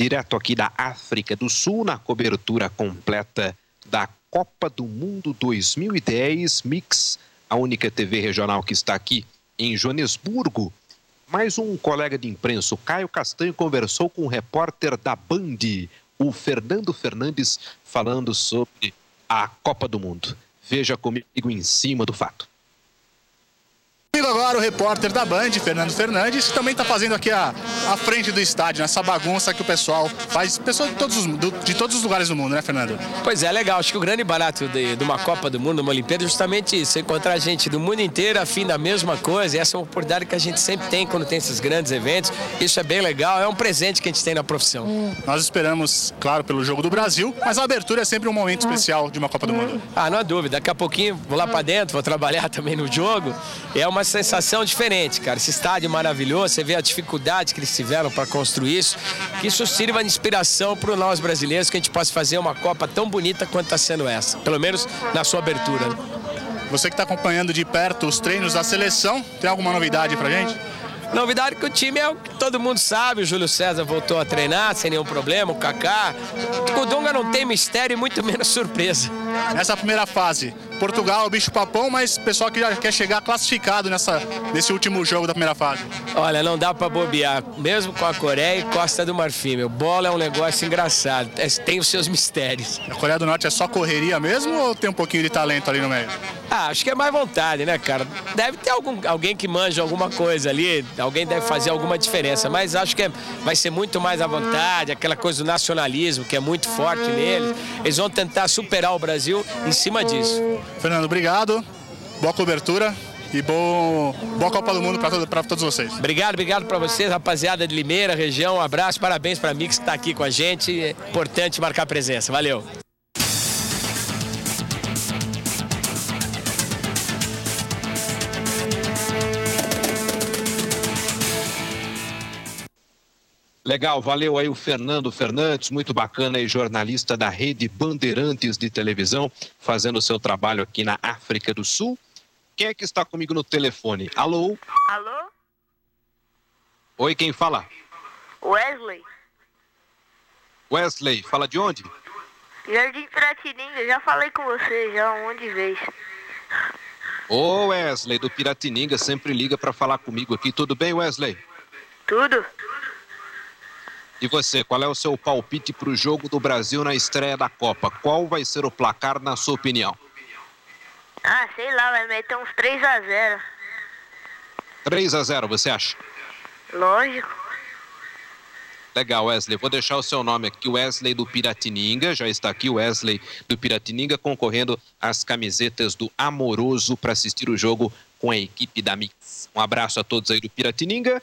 direto aqui da África do Sul, na cobertura completa da Copa do Mundo 2010 Mix, a única TV regional que está aqui em Joanesburgo. Mais um colega de imprensa, o Caio Castanho, conversou com o repórter da Band, o Fernando Fernandes, falando sobre a Copa do Mundo. Veja comigo em cima do fato. Comigo agora o repórter da Band, Fernando Fernandes, que também está fazendo aqui a frente do estádio, nessa bagunça que o pessoal faz, pessoal de todos os lugares do mundo, né, Fernando? Pois é, legal. Acho que o grande barato de uma Copa do Mundo, uma Olimpíada, é justamente isso, encontrar gente do mundo inteiro afim da mesma coisa. E essa é uma oportunidade que a gente sempre tem quando tem esses grandes eventos. Isso é bem legal, é um presente que a gente tem na profissão. Nós esperamos, claro, pelo jogo do Brasil, mas a abertura é sempre um momento especial de uma Copa do Mundo. Ah, não há dúvida. Daqui a pouquinho vou lá para dentro, vou trabalhar também no jogo. É uma sensação diferente, cara. Esse estádio maravilhoso, você vê a dificuldade que eles tiveram para construir isso, que isso sirva de inspiração para nós brasileiros, que a gente possa fazer uma Copa tão bonita quanto está sendo essa, pelo menos na sua abertura. Você que está acompanhando de perto os treinos da seleção, tem alguma novidade pra gente? Novidade que o time é o que todo mundo sabe, o Júlio César voltou a treinar sem nenhum problema, o Kaká. O Dunga não tem mistério e muito menos surpresa. Nessa primeira fase, Portugal, bicho-papão, mas o pessoal que já quer chegar classificado nesse último jogo da primeira fase. Olha, não dá para bobear, mesmo com a Coreia e Costa do Marfim. Meu, bola é um negócio engraçado, tem os seus mistérios. A Coreia do Norte é só correria mesmo ou tem um pouquinho de talento ali no meio? Ah, acho que é mais vontade, né, cara? Deve ter alguém que manja alguma coisa ali, alguém deve fazer alguma diferença, mas acho que vai ser muito mais à vontade, aquela coisa do nacionalismo que é muito forte neles. Eles vão tentar superar o Brasil em cima disso. Fernando, obrigado, boa cobertura e boa Copa do Mundo para todos vocês. Obrigado para vocês, rapaziada de Limeira, região, um abraço, parabéns para mim que está aqui com a gente, é importante marcar presença, valeu. Legal, valeu aí o Fernando Fernandes, muito bacana aí, jornalista da Rede Bandeirantes de televisão, fazendo o seu trabalho aqui na África do Sul. Quem é que está comigo no telefone? Alô? Alô? Oi, quem fala? Wesley? Wesley, fala de onde? Jardim Piratininga, já falei com você já um monte de vez. Ô Wesley, do Piratininga, sempre liga para falar comigo aqui. Tudo bem, Wesley? Tudo? E você, qual é o seu palpite para o jogo do Brasil na estreia da Copa? Qual vai ser o placar, na sua opinião? Ah, sei lá, vai meter uns 3-0. 3-0, você acha? Lógico. Legal, Wesley. Vou deixar o seu nome aqui, Wesley do Piratininga. Já está aqui o Wesley do Piratininga concorrendo às camisetas do Amoroso para assistir o jogo com a equipe da Mix. Um abraço a todos aí do Piratininga.